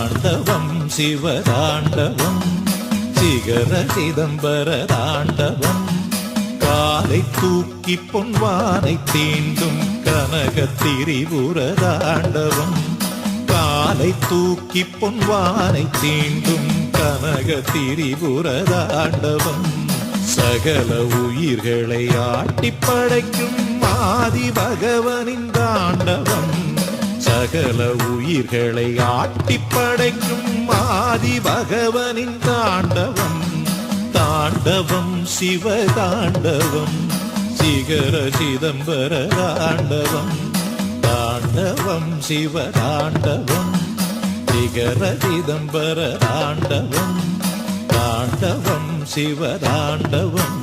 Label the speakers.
Speaker 1: தாண்டவம் சிவதாண்டவம் சிகர சிதம்பர தாண்டவம் காலை தூக்கி பொன்வானை தீண்டும் கனக திரிபுர தாண்டவம் காலை தூக்கி பொன்வானை தீண்டும் கனக திரிபுர தாண்டவம் சகல உயிர்களை ஆட்டி படைக்கும் ஆதி பகவனின் தாண்டவம் சகல உயிர்களை ஆட்டி படைக்கும் ஆதி பகவனின் தாண்டவம் தாண்டவம் சிவ தாண்டவம் சிகர சிதம்பர தாண்டவம் தாண்டவம் சிவ தாண்டவம் சிகர சிதம்பர தாண்டவம் தாண்டவம் சிவ தாண்டவம்